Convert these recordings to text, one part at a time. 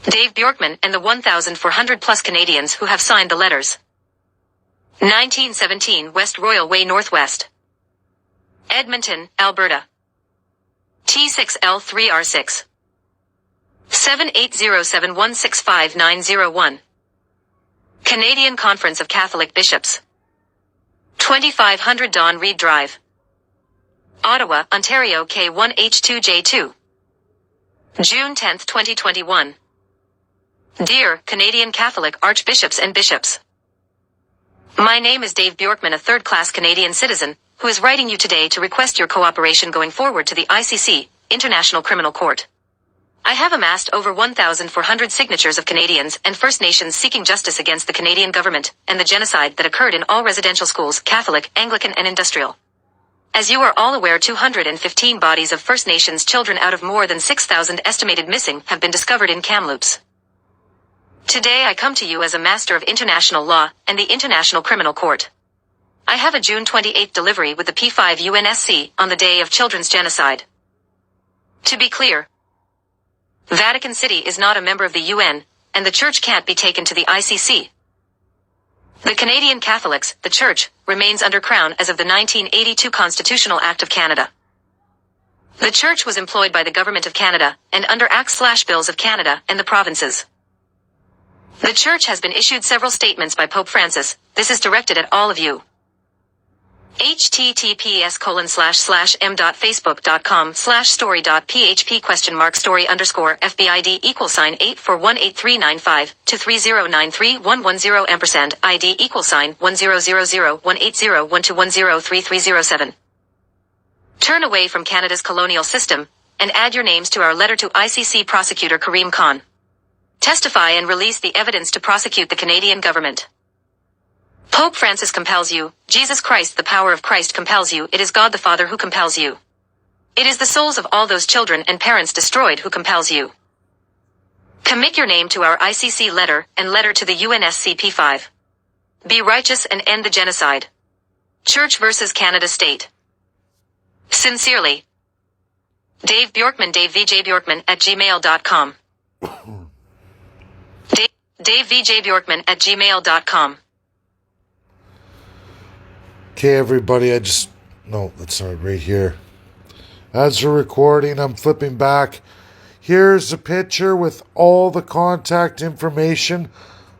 Dave Bjorkman and the 1,400 plus Canadians who have signed the letters. 1917 West Royal Way Northwest, Edmonton, Alberta. T6L3R6 7807165901. Canadian Conference of Catholic Bishops. 2500 Don Reed Drive, Ottawa, Ontario K1H2J2. June 10, 2021. Dear Canadian Catholic Archbishops and Bishops, my name is Dave Bjorkman, a third-class Canadian citizen, who is writing you today to request your cooperation going forward to the ICC, International Criminal Court. I have amassed over 1,400 signatures of Canadians and First Nations seeking justice against the Canadian government and the genocide that occurred in all residential schools, Catholic, Anglican and industrial. As you are all aware, 215 bodies of First Nations children out of more than 6,000 estimated missing have been discovered in Kamloops. Today I come to you as a master of international law and the International Criminal Court. I have a June 28 delivery with the P5 UNSC on the day of children's genocide. To be clear, Vatican City is not a member of the UN, and the Church can't be taken to the ICC. The Canadian Catholics, the Church, remains under Crown as of the 1982 Constitutional Act of Canada. The Church was employed by the Government of Canada, and under Acts/Bills of Canada and the provinces. The Church has been issued several statements by Pope Francis. This is directed at all of you. https://m.facebook.com/story.php?story.8418395-23093-110 ID =100018012103307. Turn away from Canada's colonial system, and add your names to our letter to ICC Prosecutor Karim Khan. Testify and release the evidence to prosecute the Canadian government. Pope Francis compels you. Jesus Christ, the power of Christ compels you. It is God the Father who compels you. It is the souls of all those children and parents destroyed who compels you. Commit your name to our ICC letter and letter to the UNSC P5. Be righteous and end the genocide. Church versus Canada State. Sincerely, Dave Bjorkman, davevjbjorkman@gmail.com. davevjbjorkman@gmail.com. Okay, everybody, that's not right here. As we're recording, I'm flipping back. Here's a picture with all the contact information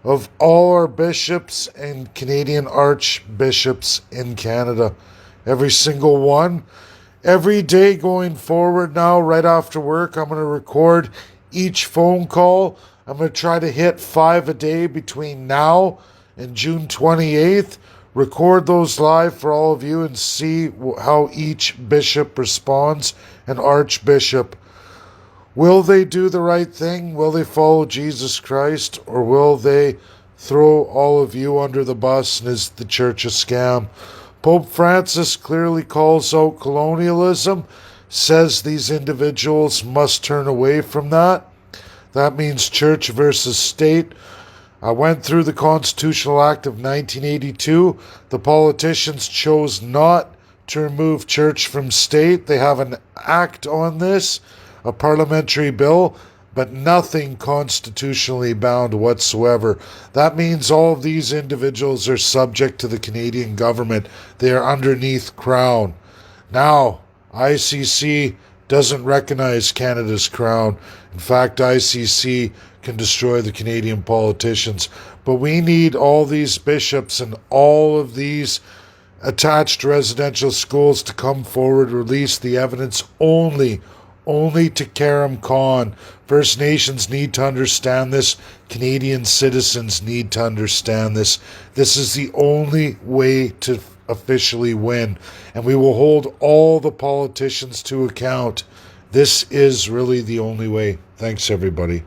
of all our bishops and Canadian archbishops in Canada. Every single one. Every day going forward now, right after work, I'm going to record each phone call. I'm going to try to hit 5 a day between now and June 28th. Record those live for all of you and see how each bishop responds, an archbishop. Will they do the right thing? Will they follow Jesus Christ? Or will they throw all of you under the bus and is the church a scam? Pope Francis clearly calls out colonialism, says these individuals must turn away from that. That means church versus state. I went through the Constitutional Act of 1982. The politicians chose not to remove church from state. They have an act on this, a parliamentary bill, but nothing constitutionally bound whatsoever. That means all of these individuals are subject to the Canadian government. They are underneath Crown. Now, ICC doesn't recognize Canada's Crown. In fact, ICC can destroy the Canadian politicians. But we need all these bishops and all of these attached residential schools to come forward, release the evidence only to Karim Khan. First Nations need to understand this. Canadian citizens need to understand this. This is the only way to officially win. And we will hold all the politicians to account. This is really the only way. Thanks, everybody.